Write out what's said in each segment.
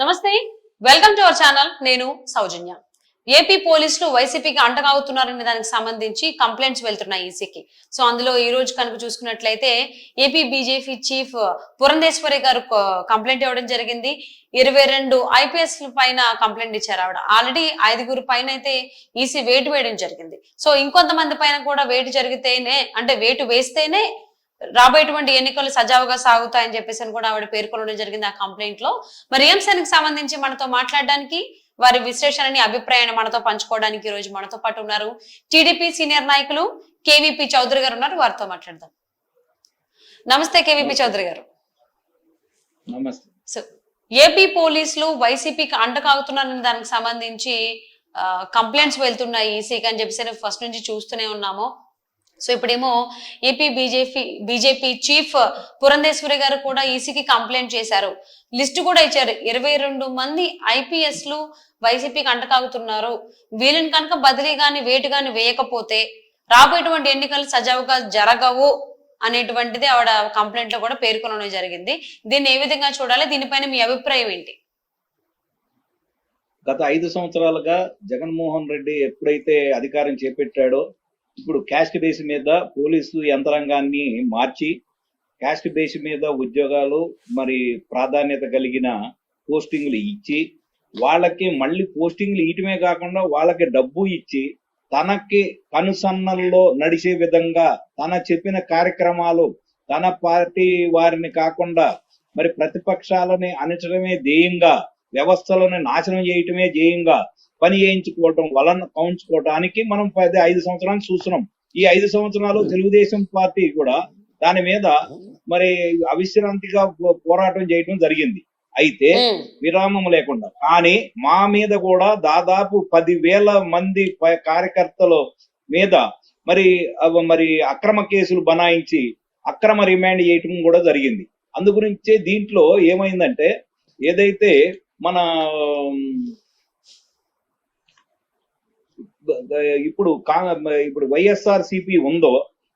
నమస్తే, welcome to our channel. నేను సౌజన్య. AP పోలీసులు వైసీపీకి అంటగాగుతున్నారనే దానికి సంబంధించి కంప్లైంట్స్ వెళ్తున్నాయి ఈసీకి. సో అందులో ఈ రోజు కనుక చూసుకున్నట్లయితే ఏపీ బీజేపీ చీఫ్ పురంధేశ్వరి గారు కంప్లైంట్ ఇవ్వడం జరిగింది. 22 ఐపీఎస్ పైన కంప్లైంట్ ఇచ్చారు ఆవిడ. ఆల్రెడీ 5 పైన అయితే ఈసీ వేటు వేయడం జరిగింది. సో ఇంకొంతమంది పైన కూడా వేటు జరిగితేనే, అంటే వేటు వేస్తేనే రాబోయేటువంటి ఎన్నికలు సజావుగా సాగుతాయని చెప్పేసి కూడా ఆవిడ పేర్కొనడం జరిగింది ఆ కంప్లైంట్ లో. మరి ఈ అంశానికి సంబంధించి మనతో మాట్లాడడానికి, వారి విశ్లేషణని, అభిప్రాయాన్ని మనతో పంచుకోవడానికి ఈ రోజు మనతో పాటు ఉన్నారు టీడీపీ సీనియర్ నాయకులు కేవీపీ చౌదరి గారు ఉన్నారు. వారితో మాట్లాడదాం. నమస్తే కేవీపీ చౌదరి గారు. నమస్తే. సో ఏపీ పోలీసులు వైసీపీకి అంటకాగుతున్నారనే దానికి సంబంధించి కంప్లైంట్స్ వెళ్తున్నాయి ఈసీకి అని చెప్పేసి ఫస్ట్ నుంచి చూస్తూనే ఉన్నాము. సో ఇప్పుడేమో ఏపీ బీజేపీ చీఫ్ పురంధేశ్వరి గారు కూడా ఈసీకి కంప్లైంట్ చేశారు. లిస్టు కూడా ఇచ్చారు. 22 మంది ఐపీఎస్లు వైసీపీకి అంటకాగుతున్నారు. వీళ్ళని కనుక బదిలీ గాని వేటు గాని వేయకపోతే రాబోయేటువంటి ఎన్నికలు సజావుగా జరగవు అనేటువంటిది ఆవిడ కంప్లైంట్ లో కూడా పేర్కొనడం జరిగింది. దీన్ని ఏ విధంగా చూడాలి, దీనిపైన మీ అభిప్రాయం ఏంటి? గత 5 సంవత్సరాలుగా జగన్మోహన్ రెడ్డి ఎప్పుడైతే అధికారం చేపట్టాడో, ఇప్పుడు క్యాస్ట్ బేస్ మీద పోలీసు యంత్రాంగాన్ని మార్చి క్యాస్ట్ బేస్ మీద ఉద్యోగాలు, మరి ప్రాధాన్యత కలిగిన పోస్టింగ్లు ఇచ్చి, వాళ్ళకి మళ్ళీ పోస్టింగ్లు ఇయటమే కాకుండా వాళ్ళకి డబ్బు ఇచ్చి, తనకి కనుసన్నల్లో నడిచే విధంగా తన చెప్పిన కార్యక్రమాలు, తన పార్టీ వారిని కాకుండా మరి ప్రతిపక్షాలని అణచడమే ధ్యేయంగా, వ్యవస్థలను నాశనం చేయటమే ధ్యేయంగా పని చేయించుకోవటం వలన కౌంచుకోవటానికి మనం 5 సంవత్సరాలు చూస్తున్నాం. ఈ 5 సంవత్సరాలు తెలుగుదేశం పార్టీ కూడా దాని మీద మరి అవిశ్రాంతిగా పోరాటం చేయటం జరిగింది. అయితే విరామం లేకుండా. కానీ మా మీద కూడా దాదాపు 10,000 మంది కార్యకర్తల మీద మరి అక్రమ కేసులు బనాయించి అక్రమ రిమాండ్ చేయటం కూడా జరిగింది. అందుగురించే దీంట్లో ఏమైందంటే, ఏదైతే మన ఇప్పుడు వైఎస్ఆర్ సిపి ఉందో,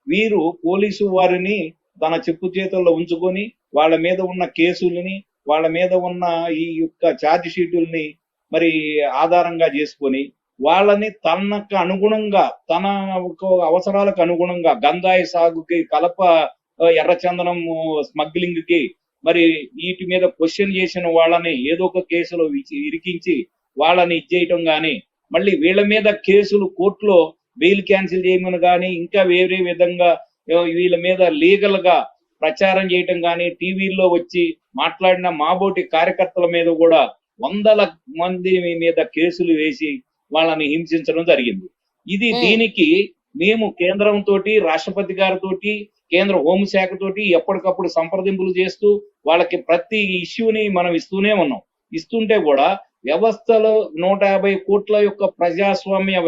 వీరు పోలీసు వారిని తన చెప్పు చేతుల్లో ఉంచుకొని వాళ్ళ మీద ఉన్న కేసులని, వాళ్ళ మీద ఉన్న ఈ యొక్క ఛార్జ్ షీటుల్ని మరి ఆధారంగా చేసుకొని వాళ్ళని తనకు అనుగుణంగా, తన అవసరాలకు అనుగుణంగా గంజాయి సాగుకి, కలప ఎర్రచందనం స్మగ్లింగ్ కి, మరి వీటి మీద క్వశ్చన్ చేసిన వాళ్ళని ఏదో ఒక కేసులో ఇరికించి వాళ్ళని ఇచ్చేయటం గాని, మళ్ళీ వీళ్ళ మీద కేసులు కోర్టులో బెయిల్ క్యాన్సిల్ చేయమని కానీ, ఇంకా వేరే విధంగా వీళ్ళ మీద లీగల్ గా ప్రచారం చేయటం కానీ, టీవీల్లో వచ్చి మాట్లాడిన మాబోటి కార్యకర్తల మీద కూడా 100 మంది మీద కేసులు వేసి వాళ్ళని హింసించడం జరిగింది. దీనికి మేము కేంద్రంతో, రాష్ట్రపతి గారితో, కేంద్ర హోంశాఖతోటి ఎప్పటికప్పుడు సంప్రదింపులు చేస్తూ వాళ్ళకి ప్రతి ఇష్యూని మనం ఇస్తూనే ఉన్నాం. ఇస్తుంటే కూడా వ్యవస్థలో 150 కోట్ల యొక్క ప్రజాస్వామ్య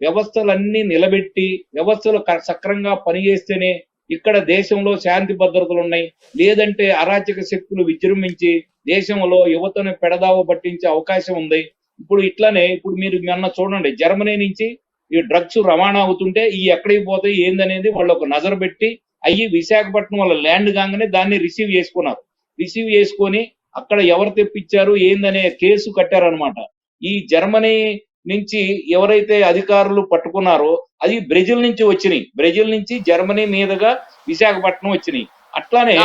వ్యవస్థలన్నీ నిలబెట్టి వ్యవస్థలు సక్రంగా పనిచేస్తేనే ఇక్కడ దేశంలో శాంతి భద్రతలు ఉన్నాయి. లేదంటే అరాచక శక్తులు విజృంభించి దేశంలో యువతను పెడదావ పట్టించే అవకాశం ఉంది. ఇప్పుడు మీరు మొన్న చూడండి, జర్మనీ నుంచి ఈ డ్రగ్స్ రవాణా అవుతుంటే ఈ ఎక్కడికి పోతాయి ఏందనేది వాళ్ళు ఒక నజర్ పెట్టి విశాఖపట్నం వాళ్ళ ల్యాండ్ కాగానే దాన్ని రిసీవ్ చేసుకున్నారు. రిసీవ్ చేసుకొని అక్కడ ఎవరు తెప్పించారు ఏందనే కేసు కట్టారనమాట. ఈ జర్మనీ నుంచి ఎవరైతే అధికారులు పట్టుకున్నారో అది బ్రెజిల్ నుంచి వచ్చినాయి. బ్రెజిల్ నుంచి జర్మనీ మీదుగా విశాఖపట్నం వచ్చినాయి. అట్లానే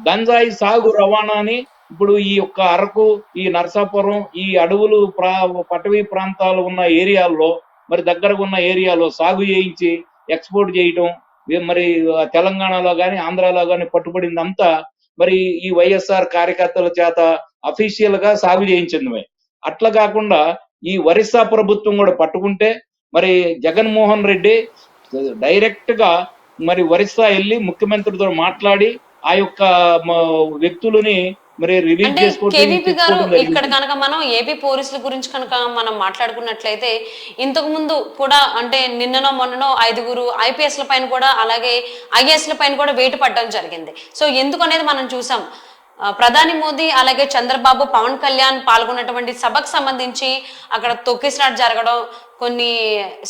గంజాయి సాగు రవాణాని ఇప్పుడు ఈ యొక్క అరకు, ఈ నరసాపురం, ఈ అడవులు పటవీ ప్రాంతాలు ఉన్న ఏరియాల్లో, మరి దగ్గరగా ఉన్న ఏరియాలో సాగు చేయించి ఎక్స్పోర్ట్ చేయటం, మరి తెలంగాణలో గాని ఆంధ్రాలో గాని పట్టుబడిందంతా మరి ఈ వైఎస్ఆర్ కార్యకర్తల చేత అఫీషియల్ గా సాగు చేయించింది. అట్లా కాకుండా ఈ ఒరిస్సా ప్రభుత్వం కూడా పట్టుకుంటే మరి జగన్మోహన్ రెడ్డి డైరెక్ట్ గా మరి ఒరిస్సా వెళ్ళి ముఖ్యమంత్రితో మాట్లాడి ఆ యొక్క వ్యక్తులని మరి రిలీజ్ చేసుకోవడం. ఇక్కడ కనుక మనం ఏపీ పోలీసుల గురించి కనుక మనం మాట్లాడుకున్నట్లయితే, ఇంతకు ముందు కూడా అంటే నిన్ననో మొన్ననో 5 ఐపీఎస్ల పైన కూడా, అలాగే ఐఏఎస్ల పైన కూడా వేటు పడడం జరిగింది. సో ఎందుకు అనేది మనం చూసాం. ప్రధాని మోదీ, అలాగే చంద్రబాబు, పవన్ కళ్యాణ్ పాల్గొన్నటువంటి సభకు సంబంధించి అక్కడ తొక్కిసలాట జరగడం, కొన్ని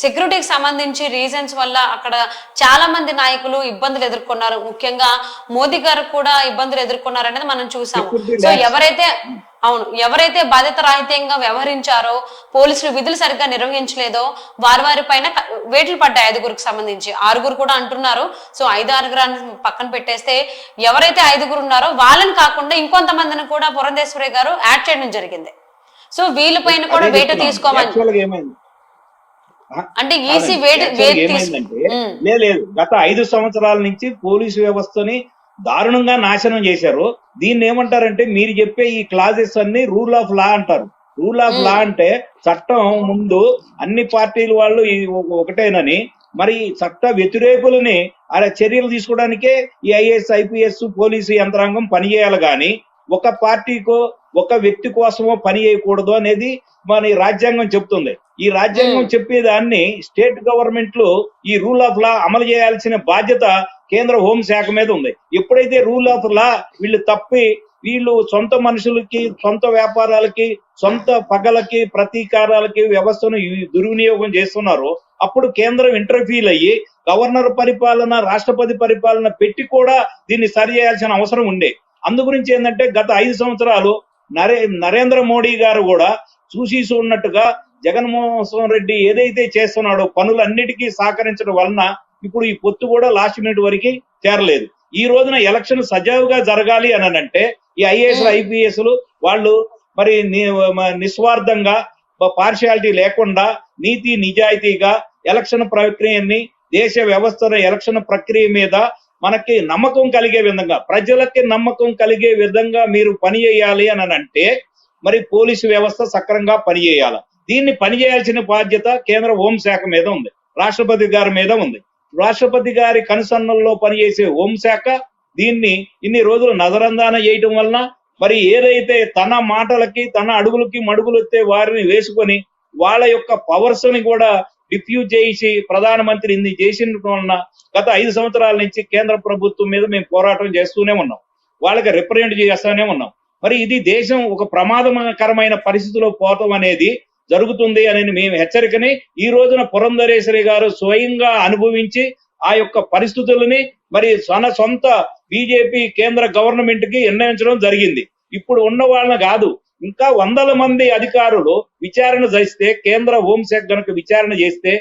సెక్యూరిటీకి సంబంధించి రీజన్స్ వల్ల అక్కడ చాలా మంది నాయకులు ఇబ్బందులు ఎదుర్కొన్నారు. ముఖ్యంగా మోదీ గారు కూడా ఇబ్బందులు ఎదుర్కొన్నారు అనేది మనం చూసాము. సో ఎవరైతే బాధ్యత రాహిత్యంగా వ్యవహరించారో, పోలీసులు విధులు సరిగ్గా నిర్వహించలేదో వారి పైన వేట్లు పడ్డాయి 5గురికి సంబంధించి. 6గురు కూడా అంటున్నారు. సో 5-6 పక్కన పెట్టేస్తే ఎవరైతే 5గురు ఉన్నారో వాళ్ళని కాకుండా ఇంకొంతమందిని కూడా పురంధేశ్వరి గారు యాడ్ చేయడం జరిగింది. సో వీళ్ళపైన కూడా వేటు తీసుకోమని, అంటే ఈసీ లేదు గత 5 సంవత్సరాల నుంచి పోలీసు వ్యవస్థని దారుణంగా నాశనం చేశారు. దీన్ని ఏమంటారంటే మీరు చెప్పే ఈ క్లాజెస్ అన్ని రూల్ ఆఫ్ లా అంటారు. రూల్ ఆఫ్ లా అంటే చట్టం ముందు అన్ని పార్టీల వాళ్ళు ఒకటేనని, మరి చట్ట వ్యతిరేకులని అలా చర్యలు తీసుకోవడానికే ఈ ఐఏఎస్ ఐపీఎస్ పోలీసు యంత్రాంగం పనిచేయాలి కానీ ఒక పార్టీకో ఒక వ్యక్తి కోసమో పని చేయకూడదు అనేది మన రాజ్యాంగం చెప్తుంది. ఈ రాజ్యాంగం చెప్పేదాన్ని స్టేట్ గవర్నమెంట్లు ఈ రూల్ ఆఫ్ లా అమలు చేయాల్సిన బాధ్యత కేంద్ర హోంశాఖ మీద ఉంది. ఎప్పుడైతే రూల్ ఆఫ్ లా వీళ్ళు తప్పి వీళ్ళు సొంత మనుషులకి, సొంత వ్యాపారాలకి, సొంత పగలకి, ప్రతీకారాలకి వ్యవస్థను దుర్వినియోగం చేస్తున్నారో అప్పుడు కేంద్రం ఇంటర్ఫీల్ అయ్యి గవర్నర్ పరిపాలన, రాష్ట్రపతి పరిపాలన పెట్టి కూడా దీన్ని సరి చేయాల్సిన అవసరం ఉండే. అందు గురించి ఏంటంటే గత 5 సంవత్సరాలు నరేంద్ర మోడీ గారు కూడా చూసి చూడనట్టుగా జగన్మోహన్ రెడ్డి ఏదైతే చేస్తున్నాడో పనులన్నిటికీ సహకరించడం వలన ఇప్పుడు ఈ పొత్తు కూడా లాస్ట్ మినిట్ వరకు చేరలేదు. ఈ రోజున ఎలక్షన్ సజావుగా జరగాలి అని అంటే ఈ ఐఏఎస్ ఐపీఎస్లు వాళ్ళు మరి నిస్వార్థంగా, పార్షియాలిటీ లేకుండా, నీతి నిజాయితీగా ఎలక్షన్ ప్రక్రియని, దేశ వ్యవస్థల ఎలక్షన్ ప్రక్రియ మీద మనకి నమ్మకం కలిగే విధంగా, ప్రజలకి నమ్మకం కలిగే విధంగా మీరు పని చేయాలి అని అంటే మరి పోలీసు వ్యవస్థ సక్రమంగా పనిచేయాలి. దీన్ని పనిచేయాల్సిన బాధ్యత కేంద్ర హోంశాఖ మీద ఉంది, రాష్ట్రపతి గారి మీద ఉంది. రాష్ట్రపతి గారి కనుసన్నల్లో పనిచేసే హోంశాఖ దీన్ని ఇన్ని రోజులు నజరందాన చేయటం వలన మరి ఏదైతే తన మాటలకి, తన అడుగులకి మడుగులు ఎత్తే వారిని వేసుకొని వాళ్ళ యొక్క పవర్స్ ని కూడా డిఫ్యూజ్ చేసి ప్రధానమంత్రి ఇన్ని చేసిన వలన గత 5 సంవత్సరాల నుంచి కేంద్ర ప్రభుత్వం మీద మేము పోరాటం చేస్తూనే ఉన్నాం, వాళ్ళకి రిప్రజెంట్ చేస్తూనే ఉన్నాం. మరి ఇది దేశం ఒక ప్రమాదకరమైన పరిస్థితిలో పోవటం అనేది జరుగుతుంది అని మేము హెచ్చరికని ఈ రోజున పురంధరేశ్వరి గారు స్వయంగా అనుభవించి ఆ యొక్క పరిస్థితులని మరి తన సొంత బీజేపీ కేంద్ర గవర్నమెంట్ కి నిర్ణయించడం జరిగింది. ఇప్పుడు ఉన్న వాళ్ళని కాదు, ఇంకా వందల మంది అధికారులు విచారణ చేస్తే, కేంద్ర హోంశాఖ గనుక విచారణ చేస్తే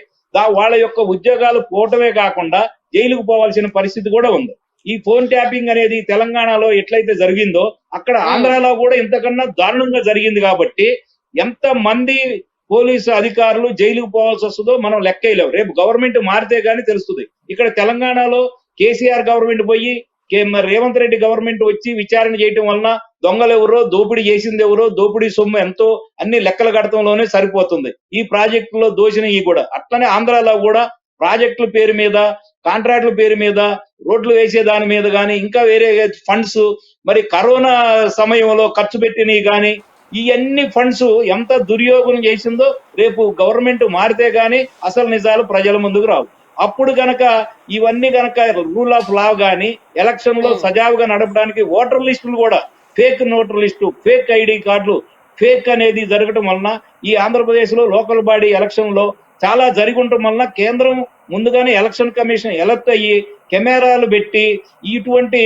వాళ్ళ యొక్క ఉద్యోగాలు పోవటమే కాకుండా జైలుకు పోవాల్సిన పరిస్థితి కూడా ఉంది. ఈ ఫోన్ ట్యాపింగ్ అనేది తెలంగాణలో ఎట్లయితే జరిగిందో అక్కడ ఆంధ్రాలో కూడా ఇంతకన్నా దారుణంగా జరిగింది. కాబట్టి ఎంత మంది పోలీసు అధికారులు జైలుకు పోవాల్సి వస్తుందో మనం లెక్కలేవు. రేపు గవర్నమెంట్ మారితే గానీ తెలుస్తుంది. ఇక్కడ తెలంగాణలో కేసీఆర్ గవర్నమెంట్ పోయి రేవంత్ రెడ్డి గవర్నమెంట్ వచ్చి విచారణ చేయటం వలన దొంగలు ఎవరో, దోపిడీ చేసింది ఎవరో, దోపిడీ సొమ్ము ఎంతో అన్ని లెక్కలు కడతంలోనే సరిపోతుంది. ఈ ప్రాజెక్టులో దోషినవి కూడా అట్లనే ఆంధ్రాలో కూడా ప్రాజెక్టుల పేరు మీద, కాంట్రాక్టుల పేరు మీద, రోడ్లు వేసే దాని మీద కానీ, ఇంకా వేరే ఫండ్స్ మరి కరోనా సమయంలో ఖర్చు పెట్టినవి కానీ, ఇవన్నీ ఫండ్స్ ఎంత దుర్యోగం చేసిందో రేపు గవర్నమెంట్ మారితే గానీ అసలు నిజాలు ప్రజల ముందుకు రావు. అప్పుడు గనక ఇవన్నీ గనక రూల్ ఆఫ్ లా గానీ ఎలక్షన్ లో సజావుగా నడపడానికి ఓటర్ లిస్టులు కూడా fake voter list, fake ID కార్డులు, ఫేక్ అనేది జరగటం వలన ఈ ఆంధ్రప్రదేశ్ లో లోకల్ బాడీ ఎలక్షన్ లో చాలా జరిగి ఉండటం వలన కేంద్రం ముందుగానే ఎలక్షన్ కమిషన్ ఎలక్ట్ అయ్యి కెమెరాలు పెట్టి ఇటువంటి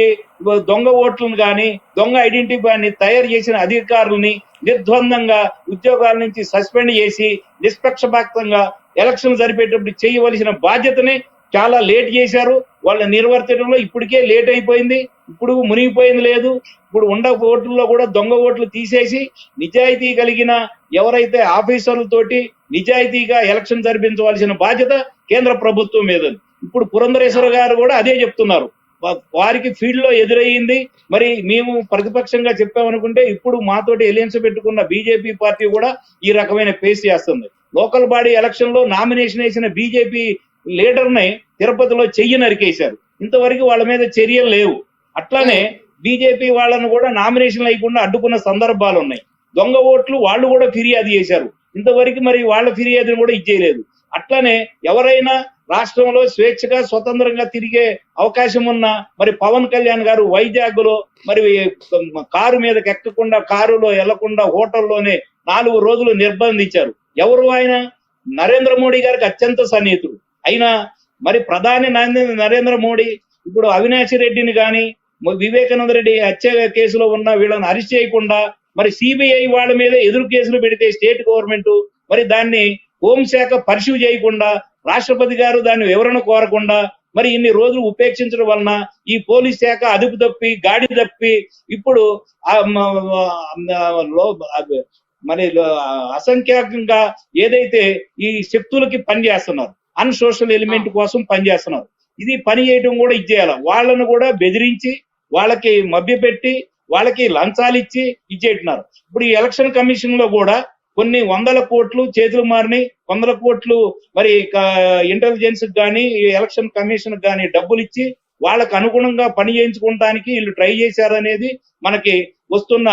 దొంగ ఓట్లను కానీ, దొంగ ఐడెంటిఫైని తయారు చేసిన అధికారులని నిర్ద్వందంగా ఉద్యోగాల నుంచి సస్పెండ్ చేసి నిష్పక్షపాతంగా ఎలక్షన్ జరిపేటప్పుడు చేయవలసిన బాధ్యతని చాలా లేట్ చేశారు. వాళ్ళ నిర్వర్తించడంలో ఇప్పటికే లేట్ అయిపోయింది. ఇప్పుడు మునిగిపోయింది లేదు. ఇప్పుడు ఉండ ఓట్లలో కూడా దొంగ ఓట్లు తీసేసి నిజాయితీ కలిగిన ఎవరైతే ఆఫీసర్లతోటి నిజాయితీగా ఎలక్షన్ జరిపించవలసిన బాధ్యత కేంద్ర ప్రభుత్వం మీద. ఇప్పుడు పురంధరేశ్వర గారు కూడా అదే చెప్తున్నారు. వారికి ఫీల్డ్ లో ఎదురయ్యింది. మరి మేము ప్రతిపక్షంగా చెప్పామనుకుంటే ఇప్పుడు మాతోటి ఎలియన్స్ పెట్టుకున్న బీజేపీ పార్టీ కూడా ఈ రకమైన ఫేస్ చేస్తుంది. లోకల్ బాడీ ఎలక్షన్ లో నామినేషన్ వేసిన బీజేపీ లీడర్ ని తిరుపతిలో చెయ్యి నరికేశారు. ఇంతవరకు వాళ్ళ మీద చర్యలు లేవు. అట్లానే బీజేపీ వాళ్ళను కూడా నామినేషన్ లేకుండా అడ్డుకున్న సందర్భాలు ఉన్నాయి. దొంగ ఓట్లు వాళ్ళు కూడా ఫిర్యాదు చేశారు. ఇంతవరకు మరి వాళ్ళ ఫిర్యాదును కూడా ఇచ్చేయలేదు. అట్లానే ఎవరైనా రాష్ట్రంలో స్వేచ్ఛగా స్వతంత్రంగా తిరిగే అవకాశం ఉన్న మరి పవన్ కళ్యాణ్ గారు వైజాగ్ లో మరి కారు మీదకి ఎక్కకుండా, కారులో వెళ్లకుండా హోటల్లోనే 4 రోజులు నిర్బంధించారు. ఎవరు ఆయన? నరేంద్ర మోడీ గారికి అత్యంత సన్నిహితుడు అయినా మరి ప్రధాని నరేంద్ర మోడీ ఇప్పుడు అవినాష్ రెడ్డిని కానీ వివేకానంద రెడ్డి హత్య కేసులో ఉన్న వీళ్ళని అరెస్ట్ చేయకుండా మరి సిబిఐ వాళ్ళ మీద ఎదురు కేసులు పెడితే స్టేట్ గవర్నమెంట్ మరి దాన్ని హోంశాఖ పరిశీవ్ చేయకుండా రాష్ట్రపతి గారు దాన్ని వివరణ కోరకుండా మరి ఇన్ని రోజులు ఉపేక్షించడం వలన ఈ పోలీస్ శాఖ అదుపు తప్పి గాడి తప్పి ఇప్పుడు మరి అసంఖ్యాకంగా ఏదైతే ఈ శక్తులకి పనిచేస్తున్నారు అన్సోషల్ ఎలిమెంట్ కోసం పనిచేస్తున్నారు. ఇది పని చేయడం కూడా ఇచ్చేయాలి. వాళ్ళను కూడా బెదిరించి వాళ్ళకి మభ్యపెట్టి వాళ్ళకి లంచాలు ఇచ్చి ఇచ్చేట్టున్నారు. ఇప్పుడు ఈ ఎలక్షన్ కమిషన్ లో కూడా కొన్ని 100 కోట్లు చేతులు మారినాయి, 100 కోట్లు మరి ఇంటెలిజెన్స్ కానీ ఎలక్షన్ కమిషన్ కానీ డబ్బులు ఇచ్చి వాళ్ళకు అనుగుణంగా పని చేయించుకోవడానికి వీళ్ళు ట్రై చేశారనేది మనకి వస్తున్న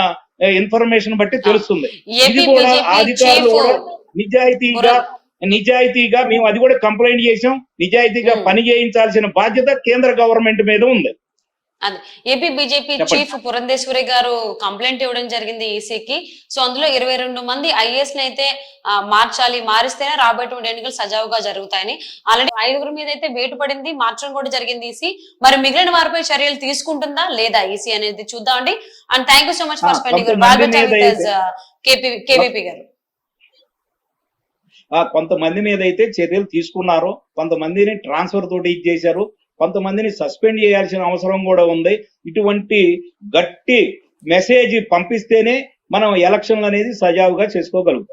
ఇన్ఫర్మేషన్ బట్టి తెలుస్తుంది. ఇది కూడా అధికారులు కూడా నిజాయితీగా మేము అది కూడా కంప్లైంట్ చేసాం. నిజాయితీగా పని చేయించాల్సిన బాధ్యత కేంద్ర గవర్నమెంట్ మీద ఉంది. అదే ఏపీ బీజేపీ చీఫ్ పురంధేశ్వరి గారు కంప్లైంట్ ఇవ్వడం జరిగింది ఈసీకి. సో అందులో 22 మంది ఐఏఎస్ ని అయితే మార్చాలి, మారిస్తేనే రాబోయేటువంటి ఎన్నికలు సజావుగా జరుగుతాయని. ఆల్రెడీ 5 మీద అయితే వేటు పడింది, మార్చడం కూడా జరిగింది ఈసీ. మరి మిగిలిన వారిపై చర్యలు తీసుకుంటుందా లేదా ఈసీ అనేది చూద్దామండి. And thank you so much for spending your valuable time with KVP గారు. కొంతమంది మీద అయితే చర్యలు తీసుకున్నారు, కొంతమందిని ట్రాన్స్ఫర్ తోటి ఇచ్చేశారు, కొంతమందిని సస్పెండ్ చేయాల్సిన అవసరం కూడా ఉంది. ఇటువంటి గట్టి మెసేజ్ పంపిస్తేనే మనం ఎలక్షన్లు అనేది సజావుగా చేసుకోగలుగుతాం.